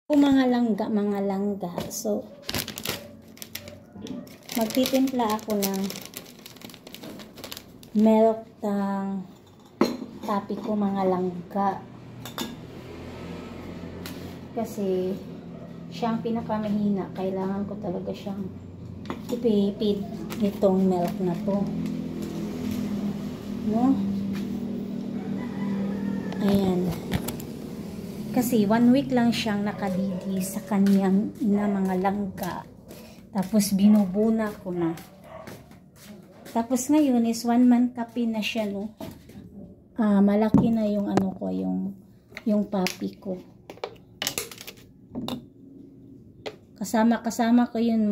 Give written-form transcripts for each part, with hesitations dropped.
Mga langga. So, magtitimpla ako ng milk ng tapi ko mga langga. Kasi, siyang pinakamahina. Kailangan ko talaga siyang ipipid nitong milk na to. No? Ayan. Kasi 1 week lang siyang nakadidi sa kanyang ina mga langga. Tapos binubuna ko na. Tapos ngayon is 1 month kapi na siya, no. Malaki na yung ano ko, yung papi ko. Kasama ko yun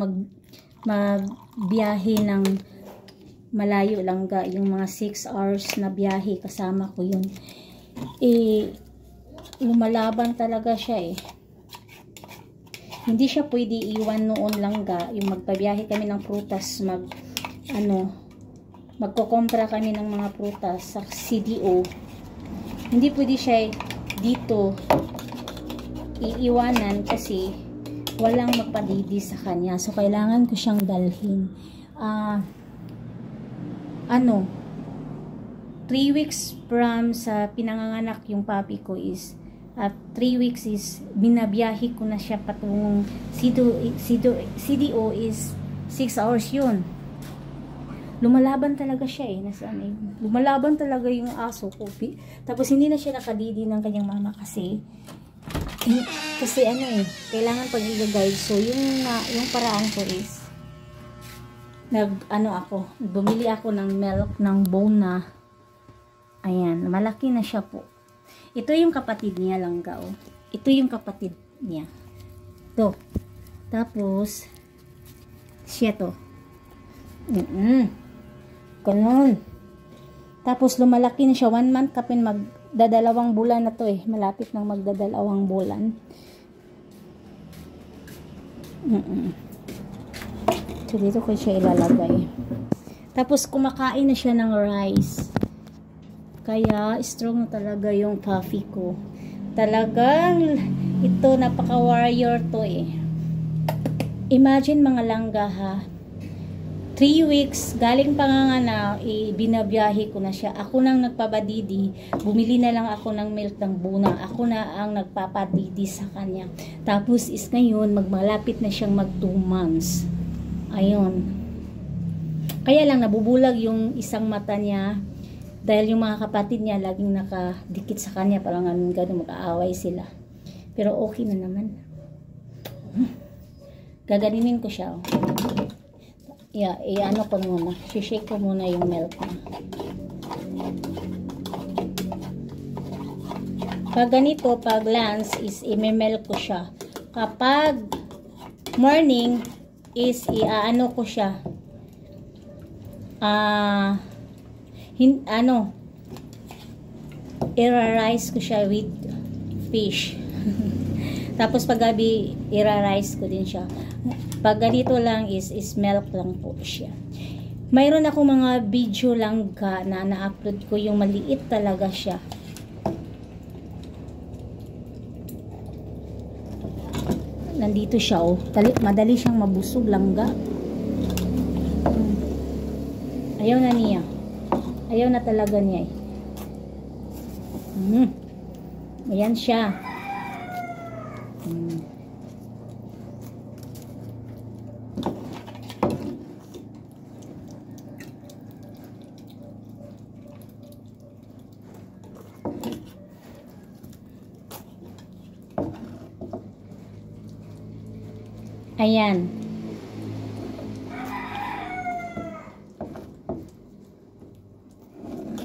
magbiyahe ng malayo langga, yung mga 6 hours na biyahe, kasama ko yun. Lumalaban talaga siya Hindi siya pwede iwan noon langga. Yung magpabiyahe kami ng prutas, magkokompra kami ng mga prutas sa CDO. Hindi pwede siya dito iiwanan kasi walang magpadidi sa kanya. So, kailangan ko siyang dalhin. 3 weeks from sa pinanganganak yung papi ko is 3 weeks is binabiyahe ko na siya patungong CDO is 6 hours yun. Lumalaban talaga siya lumalaban talaga yung aso ko. Tapos hindi na siya nakadidi ng kanyang mama kasi kailangan pag i-guide. So yung paraan ko is bumili ako ng milk ng Bona. Ayan, malaki na siya po. Ito yung kapatid niya langga, Ito yung kapatid niya. To. Tapos, siya to. Ganun. Tapos, lumalaki na siya. 1 month kapin magdadalawang bulan na to Malapit nang magdadalawang bulan. So, dito ko siya ilalagay. Tapos, kumakain na siya ng rice. Kaya, strong na talaga yung puffy ko. Talagang, ito, napaka-warrior to Imagine mga langga ha. 3 weeks, galing panganganak, binabiyahe ko na siya. Ako nang nagpabadidi, bumili na lang ako ng milk ng Bona. Ako na ang nagpapadidi sa kanya. Tapos, ngayon, magmalapit na siyang mag 2 months. Ayun. Kaya lang, nabubulag yung isang mata niya. Dahil yung mga kapatid niya laging nakadikit sa kanya, parang gano'n mag-aaway sila. Pero okay na naman. Gaganinin ko siya. Ano ko muna. Shake ko muna yung milk na. Pag ganito, pag lunch is i-milk ko siya. Kapag morning is i-ano ko siya. I-rice ko siya with fish. Tapos pag gabi, i-rice ko din siya. Pag ganito lang is milk lang po siya. Mayroon ako mga video langga na na-upload ko, yung maliit talaga siya. Nandito siya madali siyang mabusog langga. Ayaw na niya. Ayaw na talaga niya Ayan siya. Ayan.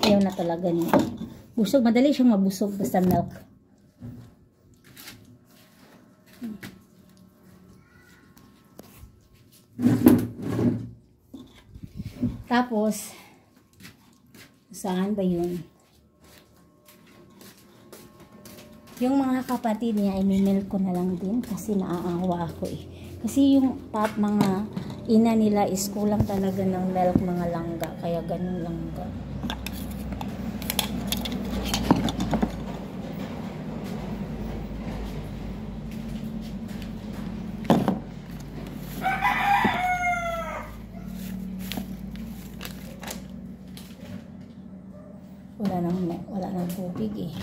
Ayaw na talaga niya. Busog, madali siyang mabusog basta milk. Tapos, saan ba yun? Yung mga kapatid niya, i-milk ko na lang din kasi naaawa ako Kasi yung mga ina nila is kulang talaga ng milk mga langga. Kaya ganun langga. tubig eh.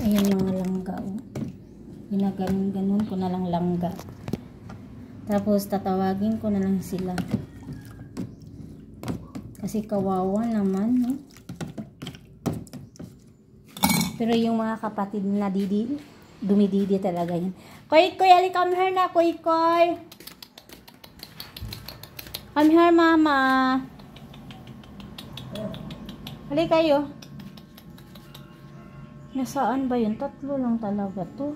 Ayan mga langga. Ginaganon-ganon ko na lang langga. Tapos tatawagin ko na lang sila. Kasi kawawa naman, no? Pero yung mga kapatid na dumididi talaga yan. Koy, ali, come here na, koy. Come here, mama. Hali kayo. Nasaan ba yun? Tatlo lang talaga to.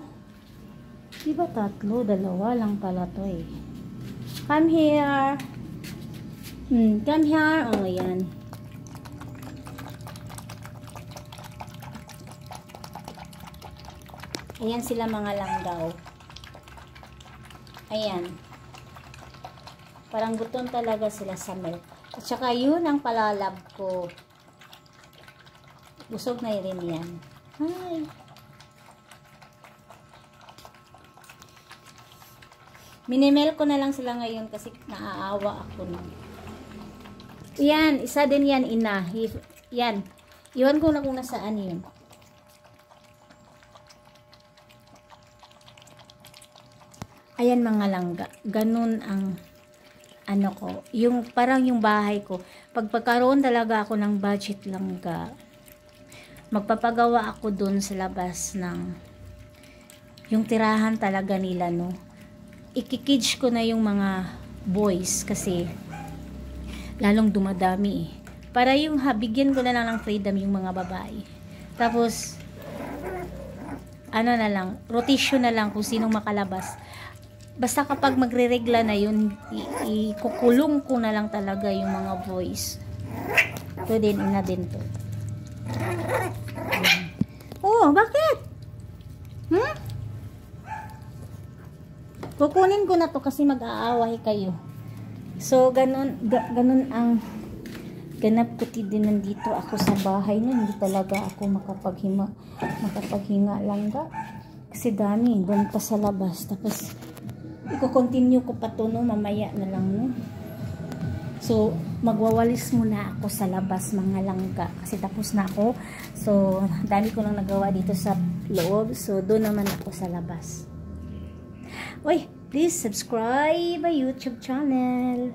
Diba tatlo? Dalawa lang pala to eh. Come here. Come here. Oh, yan. Ayan sila mga langgaw. Ayan. Parang gutom talaga sila sa milk. At saka yun ang palalab ko. Busog na rin yan. Hi. Minimel ko na lang sila ngayon kasi naaawa ako na. Yan, isa din yan, ina. Yan. Iwan ko na kung nasaan yun. Ayan mga langga. Ganun ang ano ko. Yung parang yung bahay ko. Pagpagkaroon talaga ako ng budget langga. Magpapagawa ako dun sa labas ng yung tirahan talaga nila, no. Ikikidge ko na yung mga boys kasi lalong dumadami eh. Para yung bigyan ko na lang ng freedom yung mga babae. Tapos ano na lang, rotation na lang kung sinong makalabas. Basta kapag magre-regla na yun, ikukulong ko na lang talaga yung mga boys. Ito din, ina din to. Oh, bakit? Kukunin ko na to kasi mag-aaway kayo. So, ganun ang ganap ko din nandito ako sa bahay na hindi talaga ako makapaghinga langga. Kasi dami, doon pa sa labas. Tapos, i-continue ko pa to, no, mamaya na lang, no. So, magwawalis muna ako sa labas mga langga kasi tapos na ako. So, dami ko lang nagawa dito sa loob. So, doon naman ako sa labas. Uy, please subscribe my YouTube channel.